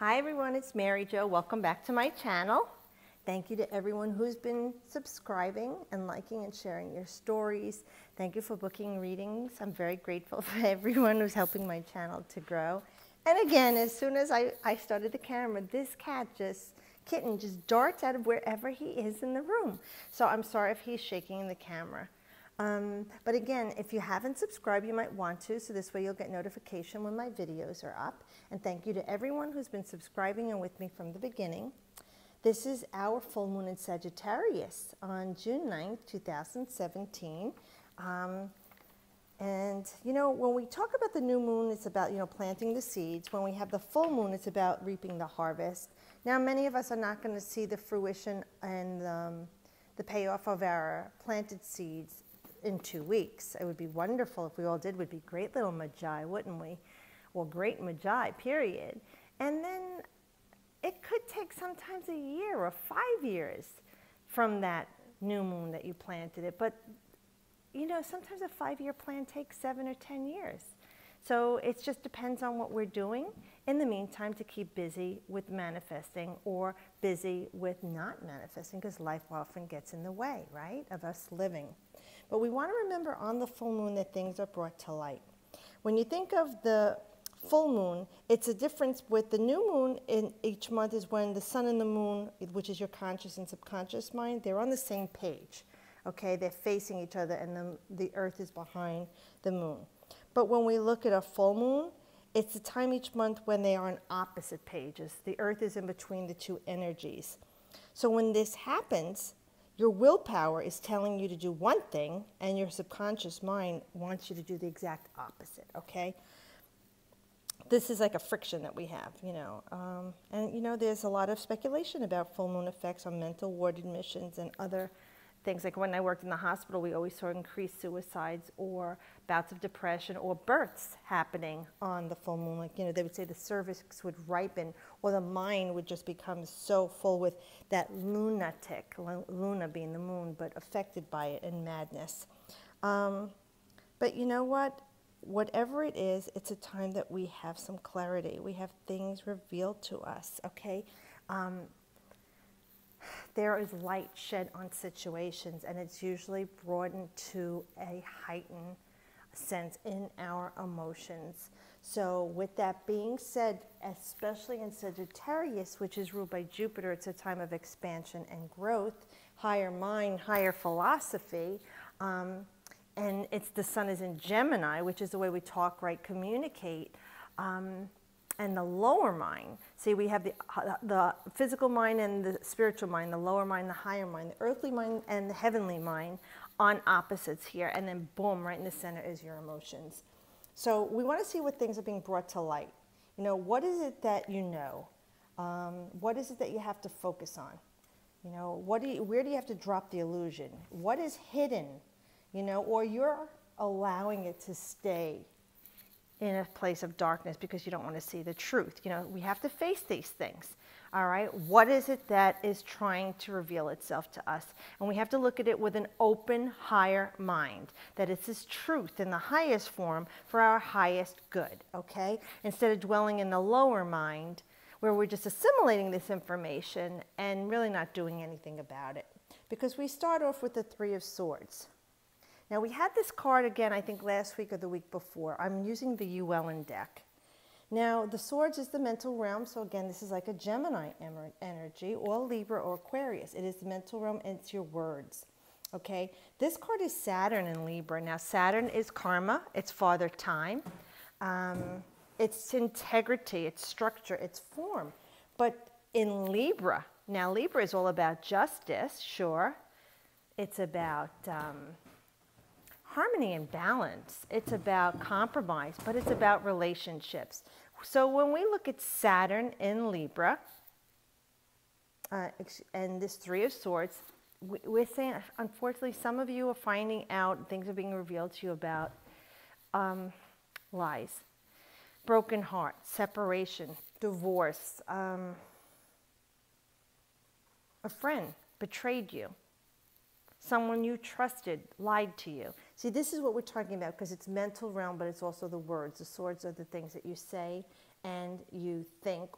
Hi everyone, it's Mary Jo. Welcome back to my channel. Thank you to everyone who's been subscribing and liking and sharing your stories. Thank you for booking readings. I'm very grateful for everyone who's helping my channel to grow. And again, as soon as I started the camera, this kitten just darts out of wherever he is in the room. So I'm sorry if he's shaking the camera. But again, if you haven't subscribed, you might want to, so this way you'll get notification when my videos are up. And thank you to everyone who's been subscribing and with me from the beginning. This is our full moon in Sagittarius on June 9th, 2017. And, you know, when we talk about the new moon, it's about, planting the seeds. When we have the full moon, it's about reaping the harvest. Now, many of us are not going to see the fruition and the payoff of our planted seeds in 2 weeks. It would be wonderful if we all did. We'd be great little magi, wouldn't we? Well, great magi, period. And then it could take sometimes a year or 5 years from that new moon that you planted it. But, sometimes a 5-year plan takes 7 or 10 years. So it just depends on what we're doing in the meantime to keep busy with manifesting or busy with not manifesting, because life often gets in the way, right, of us living. But we want to remember on the full moon that things are brought to light. When you think of the full moon, it's a difference with the new moon in each month is when the sun and the moon, which is your conscious and subconscious mind, they're on the same page. Okay, they're facing each other and the earth is behind the moon. But when we look at a full moon, it's the time each month when they are on opposite pages. The earth is in between the two energies. So when this happens, your willpower is telling you to do one thing, and your subconscious mind wants you to do the exact opposite, okay? This is like a friction that we have, And, there's a lot of speculation about full moon effects on mental ward admissions and other things. Like when I worked in the hospital, we always saw increased suicides or bouts of depression or births happening on the full moon. Like, they would say the cervix would ripen or the mind would just become so full with that lunatic, Luna being the moon, but affected by it in madness. But you know what? Whatever it is, it's a time that we have some clarity. We have things revealed to us, okay? There is light shed on situations, and it's usually brought into a heightened sense in our emotions. So with that being said, especially in Sagittarius, which is ruled by Jupiter, it's a time of expansion and growth, higher mind, higher philosophy, and the sun is in Gemini, which is the way we talk, write, communicate, and the lower mind. See, we have the physical mind and the spiritual mind, the lower mind, the higher mind, the earthly mind and the heavenly mind on opposites here. And then boom, right in the center is your emotions. So we want to see what things are being brought to light. What is it that you know? What is it that you have to focus on? Where do you have to drop the illusion? What is hidden? Or you're allowing it to stay in a place of darkness because you don't want to see the truth. We have to face these things, all right? What is it that is trying to reveal itself to us? And we have to look at it with an open, higher mind, that it's this truth in the highest form for our highest good, okay? Instead of dwelling in the lower mind where we're just assimilating this information and really not doing anything about it. Because we start off with the Three of Swords. Now, we had this card again, I think last week or the week before. I'm using the Llewellyn deck. Now, the Swords is the mental realm, so again, this is like a Gemini energy, or Libra or Aquarius. It is the mental realm, and it's your words, okay? This card is Saturn in Libra. Now, Saturn is karma, it's father time, it's integrity, it's structure, it's form. But in Libra, now Libra is all about justice, sure. It's about harmony and balance. It's about compromise, but it's about relationships. So when we look at Saturn in Libra, and this Three of Swords, we're saying, unfortunately, some of you are finding out, things are being revealed to you about lies, broken heart, separation, divorce, a friend betrayed you. Someone you trusted lied to you. See, this is what we're talking about because it's mental realm, but it's also the words. The swords are the things that you say and you think.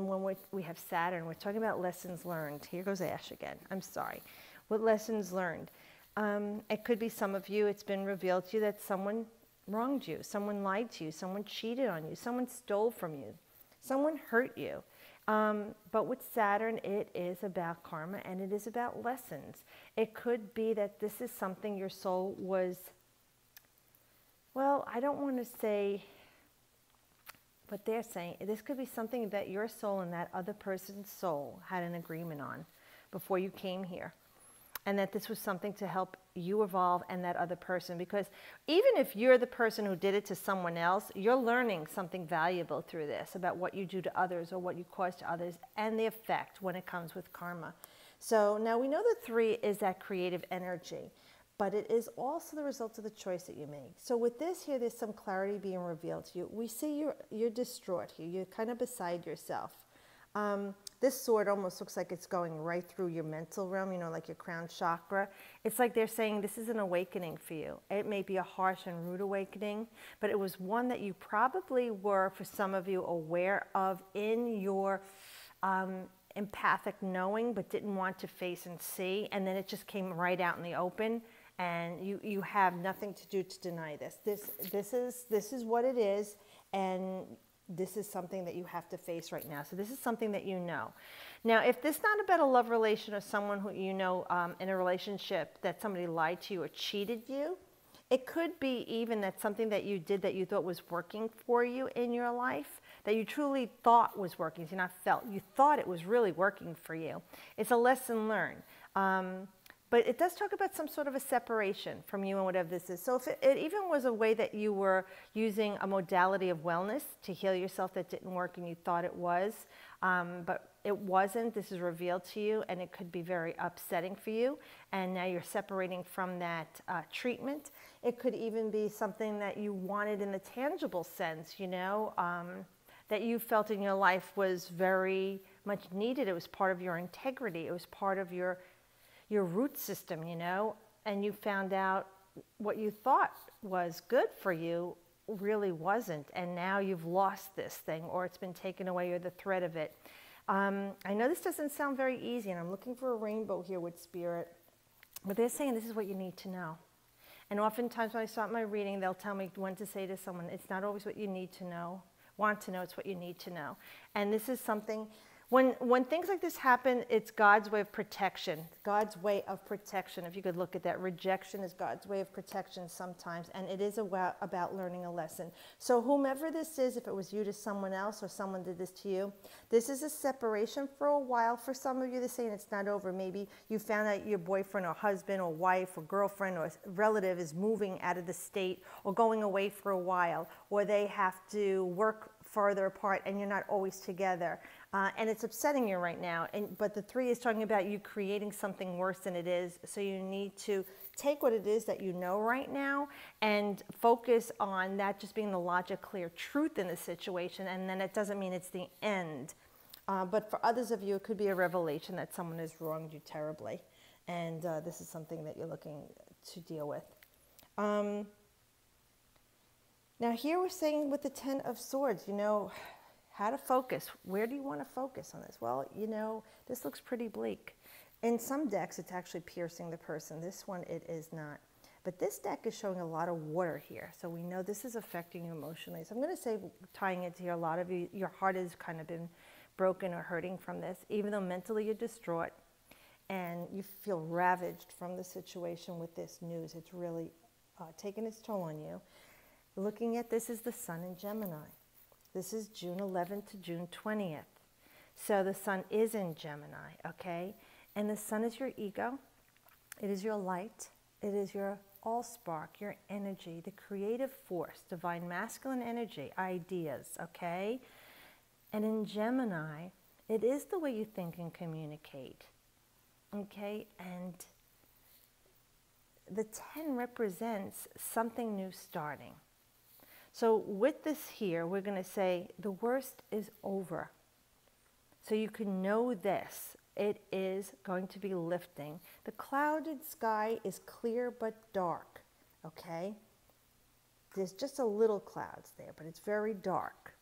when we have Saturn, we're talking about lessons learned. Here goes Ash again. I'm sorry. What lessons learned? It could be some of you, it's been revealed to you that someone wronged you, someone lied to you, someone cheated on you, someone stole from you, someone hurt you. But with Saturn, it is about karma and it is about lessons. It could be that this is something your soul was, well, I don't want to say what they're saying. This could be something that your soul and that other person's soul had an agreement on before you came here. And that this was something to help you evolve and that other person. Because even if you're the person who did it to someone else, you're learning something valuable through this about what you do to others or what you cause to others and the effect when it comes with karma. So now we know that 3 is that creative energy, but it is also the result of the choice that you make. So with this here, there's some clarity being revealed to you. We see you're distraught here. You're kind of beside yourself. This sword almost looks like it's going right through your mental realm, you know, like your crown chakra. It's like they're saying this is an awakening for you. It may be a harsh and rude awakening, but it was one that you probably were, for some of you, aware of in your empathic knowing, but didn't want to face and see. And then it just came right out in the open, and you have nothing to do to deny this. This is what it is, and this is something that you have to face right now. So this is something that you know. Now, if this is not about a love relation or someone who you know in a relationship that somebody lied to you or cheated you, it could be even that something that you did that you thought was working for you in your life, that you truly thought was working, so not felt. You thought it was really working for you. It's a lesson learned. But it does talk about some sort of a separation from you and whatever this is. So if it even was a way that you were using a modality of wellness to heal yourself that didn't work and you thought it was, but it wasn't, this is revealed to you, and it could be very upsetting for you. And now you're separating from that treatment. It could even be something that you wanted in the tangible sense, you know, that you felt in your life was very much needed. It was part of your integrity. It was part of your root system, you know, and you found out what you thought was good for you really wasn't, and now you've lost this thing, or it's been taken away, or the thread of it. I know this doesn't sound very easy, and I'm looking for a rainbow here with Spirit, but they're saying this is what you need to know. And oftentimes when I start my reading, they'll tell me when to say to someone, it's not always what you need to know, want to know, it's what you need to know. And this is something. When things like this happen, it's God's way of protection. God's way of protection. If you could look at that, rejection is God's way of protection sometimes, and it is about learning a lesson. So whomever this is, if it was you to someone else or someone did this to you, this is a separation for a while. For some of you, they're saying it's not over. Maybe you found out your boyfriend or husband or wife or girlfriend or relative is moving out of the state or going away for a while, or they have to work farther apart and you're not always together. And it's upsetting you right now. But the 3 is talking about you creating something worse than it is. So you need to take what it is that you know right now and focus on that just being the logic, clear truth in the situation. And then it doesn't mean it's the end. But for others of you, it could be a revelation that someone has wronged you terribly. And this is something that you're looking to deal with. Now here we're saying with the 10 of Swords, you know, how to focus. Where do you want to focus on this? Well, you know, this looks pretty bleak. In some decks, it's actually piercing the person. This one, it is not. But this deck is showing a lot of water here. So we know this is affecting you emotionally. So I'm going to say, tying into here, a lot of you, your heart has kind of been broken or hurting from this, even though mentally you're distraught and you feel ravaged from the situation with this news. It's really taken its toll on you. Looking at this is the Sun in Gemini. This is June 11th to June 20th. So the Sun is in Gemini, okay? And the Sun is your ego. It is your light. It is your all-spark, your energy, the creative force, divine masculine energy, ideas, okay? And in Gemini, it is the way you think and communicate, okay? And the 10 represents something new starting. So with this here, we're going to say the worst is over. So you can know this. It is going to be lifting. The clouded sky is clear but dark, okay? There's just a little clouds there, but it's very dark.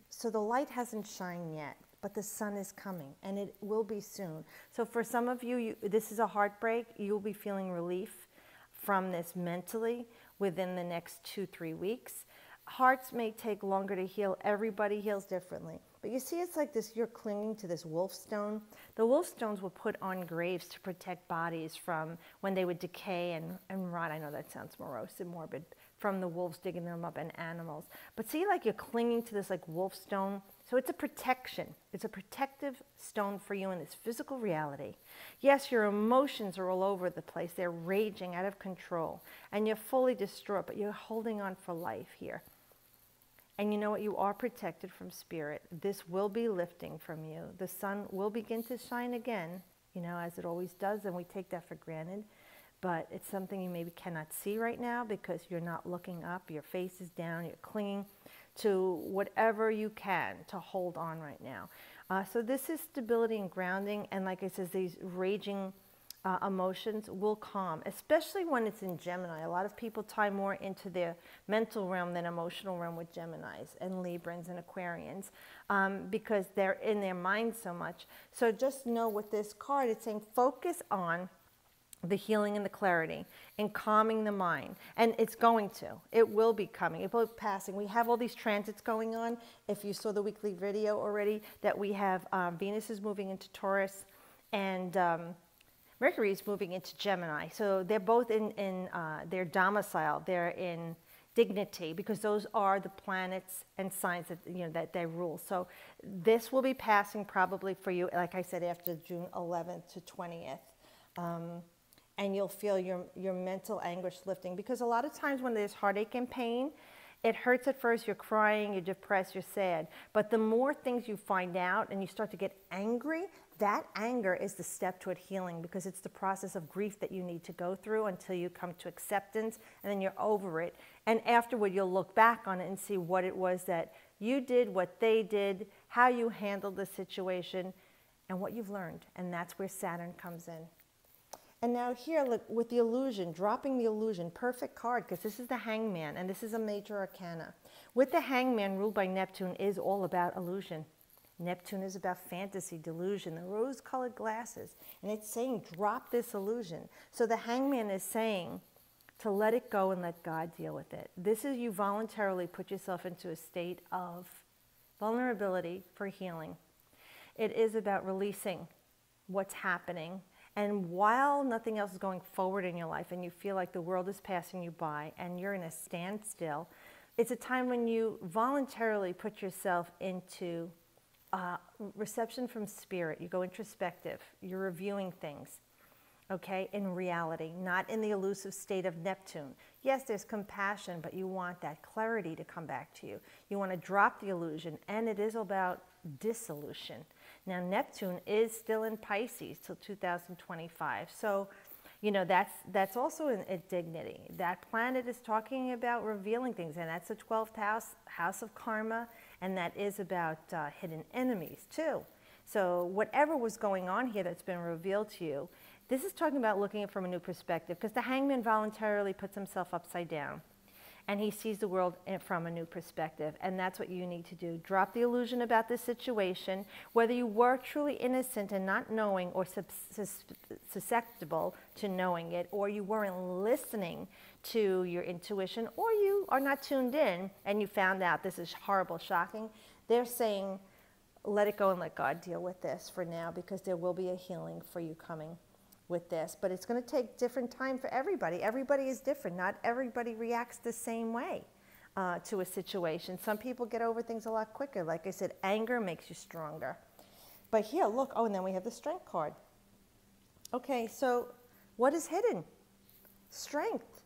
So the light hasn't shined yet. but the sun is coming, and it will be soon. So for some of you, this is a heartbreak. You'll be feeling relief from this mentally within the next 2-3 weeks. Hearts may take longer to heal. Everybody heals differently. But you see, it's like this, you're clinging to this wolf stone. The wolf stones were put on graves to protect bodies from when they would decay and rot. I know that sounds morose and morbid, from the wolves digging them up and animals. But see, like you're clinging to this like wolf stone. So it's a protection. It's a protective stone for you in this physical reality. Yes, your emotions are all over the place. They're raging out of control. And you're fully distraught, but you're holding on for life here. And you know what? You are protected from spirit. This will be lifting from you. The sun will begin to shine again, you know, as it always does, and we take that for granted. But it's something you maybe cannot see right now because you're not looking up. Your face is down. You're clinging to whatever you can to hold on right now. So this is stability and grounding. And like I said, these raging emotions will calm, especially when it's in Gemini. A lot of people tie more into their mental realm than emotional realm with Geminis and Librans and Aquarians because they're in their mind so much. So just know with this card, it's saying focus on the healing and the clarity and calming the mind. And it's going to. It will be coming. It will be passing. We have all these transits going on. If you saw the weekly video already, that we have Venus is moving into Taurus and Mercury is moving into Gemini. So they're both in their domicile. They're in dignity because those are the planets and signs that, you know, that they rule. So this will be passing probably for you, like I said, after June 11th to 20th. And you'll feel your mental anguish lifting. Because a lot of times when there's heartache and pain, it hurts at first, you're crying, you're depressed, you're sad. But the more things you find out and you start to get angry, that anger is the step toward healing because it's the process of grief that you need to go through until you come to acceptance and then you're over it. And afterward, you'll look back on it and see what it was that you did, what they did, how you handled the situation, and what you've learned. And that's where Saturn comes in. And now here, look, with the illusion, dropping the illusion, perfect card, because this is the Hangman, and this is a major arcana. With the Hangman, ruled by Neptune, is all about illusion. Neptune is about fantasy, delusion, the rose-colored glasses. And it's saying, drop this illusion. So the Hangman is saying to let it go and let God deal with it. This is you voluntarily put yourself into a state of vulnerability for healing. It is about releasing what's happening. And while nothing else is going forward in your life and you feel like the world is passing you by and you're in a standstill, it's a time when you voluntarily put yourself into reception from spirit. You go introspective. You're reviewing things, okay, in reality, not in the elusive state of Neptune. Yes, there's compassion, but you want that clarity to come back to you. You want to drop the illusion, and it is about dissolution. Now, Neptune is still in Pisces till 2025. So, you know, that's also in dignity. That planet is talking about revealing things, and that's the 12th house of karma, and that is about hidden enemies, too. So whatever was going on here that's been revealed to you, this is talking about looking at it from a new perspective, because the Hangman voluntarily puts himself upside down. And he sees the world from a new perspective. And that's what you need to do. Drop the illusion about this situation. Whether you were truly innocent and not knowing or susceptible to knowing it, or you weren't listening to your intuition, or you are not tuned in and you found out this is horrible, shocking, they're saying, let it go and let God deal with this for now, because there will be a healing for you coming with this. But it's going to take different time for everybody. Everybody is different. Not everybody reacts the same way to a situation. Some people get over things a lot quicker. Like I said, anger makes you stronger. But here, look, oh, and then we have the Strength card. Okay, so what is hidden? Strength.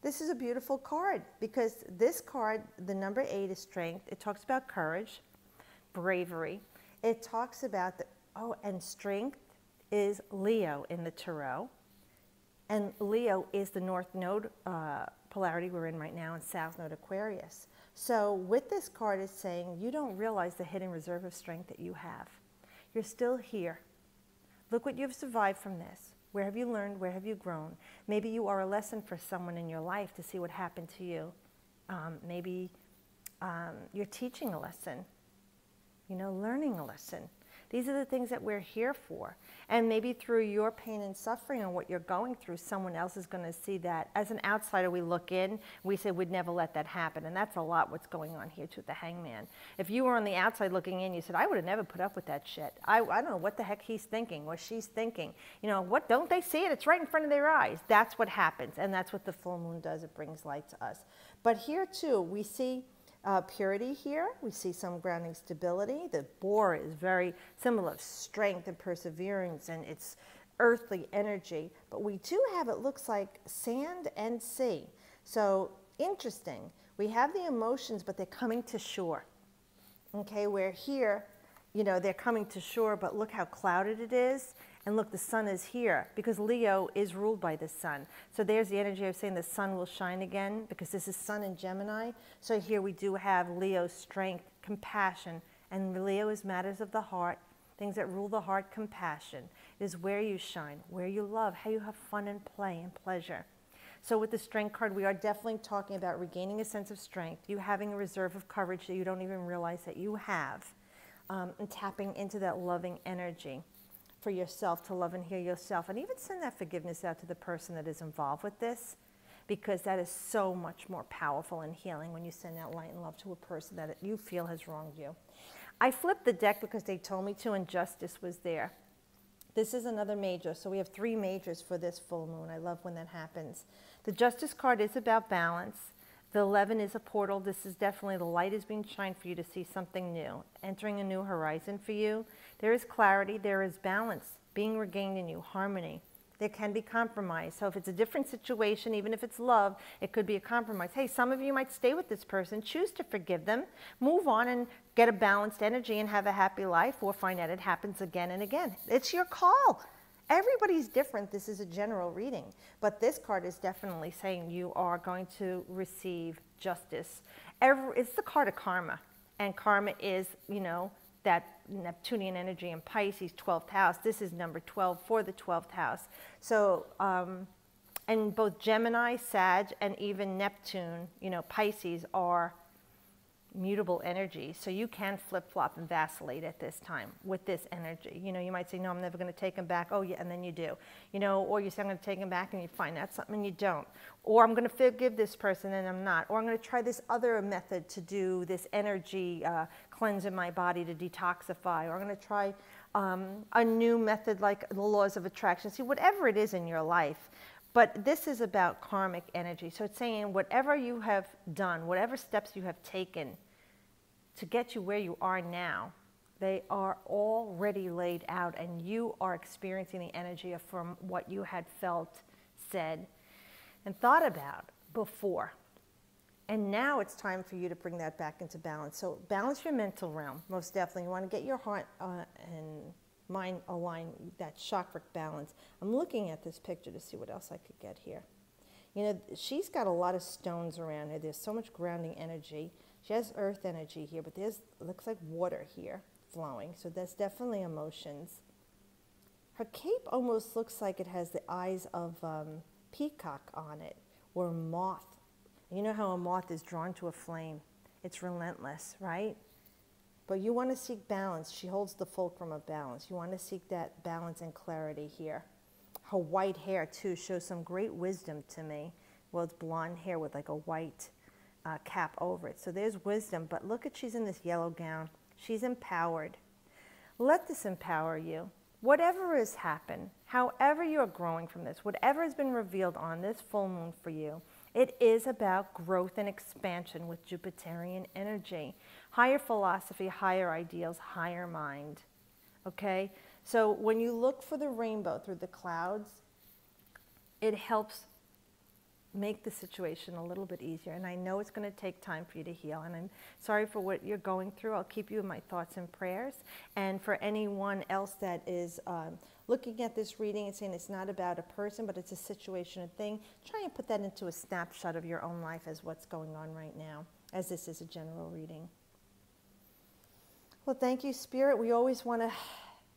This is a beautiful card because this card, the number 8 is strength. It talks about courage, bravery. It talks about, and strength is Leo in the Tarot, and Leo is the North Node polarity we're in right now, and South Node Aquarius. So with this card, it's saying you don't realize the hidden reserve of strength that you have. You're still here. Look what you've survived from this. Where have you learned? Where have you grown? Maybe you are a lesson for someone in your life to see what happened to you. Maybe you're teaching a lesson. learning a lesson. These are the things that we're here for. And maybe through your pain and suffering and what you're going through, someone else is going to see that. As an outsider, we look in, we say we'd never let that happen. And that's a lot what's going on here too with the Hangman. If you were on the outside looking in, you said, I would have never put up with that shit. I don't know what the heck he's thinking or she's thinking. What don't they see it? It's right in front of their eyes. That's what happens. And that's what the full moon does. It brings light to us. But here too, we see purity here. We see some grounding stability. The boar is very symbol of strength and perseverance, and it's earthly energy. But we do have, it looks like, sand and sea. So interesting. We have the emotions, but they're coming to shore. Okay, where here, they're coming to shore, but look how clouded it is. And look, the sun is here because Leo is ruled by the sun. So there's the energy of saying the sun will shine again because this is sun in Gemini. So here we do have Leo's strength, compassion, and Leo is matters of the heart, things that rule the heart, compassion. It is where you shine, where you love, how you have fun and play and pleasure. So with the strength card, we are definitely talking about regaining a sense of strength, you having a reserve of courage that you don't even realize that you have, and tapping into that loving energy for yourself, to love and heal yourself, and even send that forgiveness out to the person that is involved with this, because that is so much more powerful and healing when you send out light and love to a person that you feel has wronged you. I flipped the deck because they told me to, and Justice was there. This is another major, so we have 3 majors for this full moon. I love when that happens. The Justice card is about balance. The 11 is a portal. This is definitely the light is being shined for you to see something new, entering a new horizon for you. There is clarity, there is balance being regained in you, harmony. There can be compromise. So if it's a different situation, even if it's love, it could be a compromise. Hey, some of you might stay with this person, choose to forgive them, move on and get a balanced energy and have a happy life, or find out it happens again and again. It's your call. Everybody's different. This is a general reading. But this card is definitely saying you are going to receive justice. It's the card of karma. And karma is, that Neptunian energy in Pisces, 12th house. This is number 12 for the 12th house. So, and both Gemini, Sag, and even Neptune, Pisces are mutable energy. So you can flip-flop and vacillate at this time with this energy. You might say, no, I'm never going to take him back. Oh, yeah, and then you do. Or you say, I'm going to take him back, and you find out something and you don't. Or I'm going to forgive this person and I'm not. Or I'm going to try this other method to do this energy cleanse in my body to detoxify. Or I'm going to try a new method like the laws of attraction. See, whatever it is in your life. But this is about karmic energy. So it's saying whatever you have done, whatever steps you have taken to get you where you are now, they are already laid out, and you are experiencing the energy from what you had felt, said, and thought about before. And now it's time for you to bring that back into balance. So balance your mental realm, most definitely. You want to get your heart and mind aligned, that chakra balance. I'm looking at this picture to see what else I could get here. She's got a lot of stones around her. There's so much grounding energy. She has earth energy here, but there's, looks like water here flowing. So that's definitely emotions. Her cape almost looks like it has the eyes of peacock on it, or moth. You know how a moth is drawn to a flame. It's relentless, right? But you want to seek balance. She holds the fulcrum of balance. You want to seek that balance and clarity here. Her white hair, too, shows some great wisdom to me. Well, it's blonde hair with like a white cap over it. So there's wisdom, but look at, she's in this yellow gown. She's empowered. Let this empower you. Whatever has happened, however you're growing from this, whatever has been revealed on this full moon for you, it is about growth and expansion with Jupiterian energy. Higher philosophy, higher ideals, higher mind. Okay? So when you look for the rainbow through the clouds, it helps make the situation a little bit easier. And I know it's going to take time for you to heal. And I'm sorry for what you're going through. I'll keep you in my thoughts and prayers. And for anyone else that is looking at this reading and saying it's not about a person, but it's a situation, a thing, try and put that into a snapshot of your own life as what's going on right now, as this is a general reading. Well, thank you, Spirit. We always want to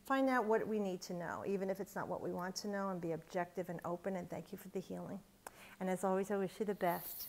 find out what we need to know, even if it's not what we want to know, and be objective and open. And thank you for the healing. And as always, I wish you the best.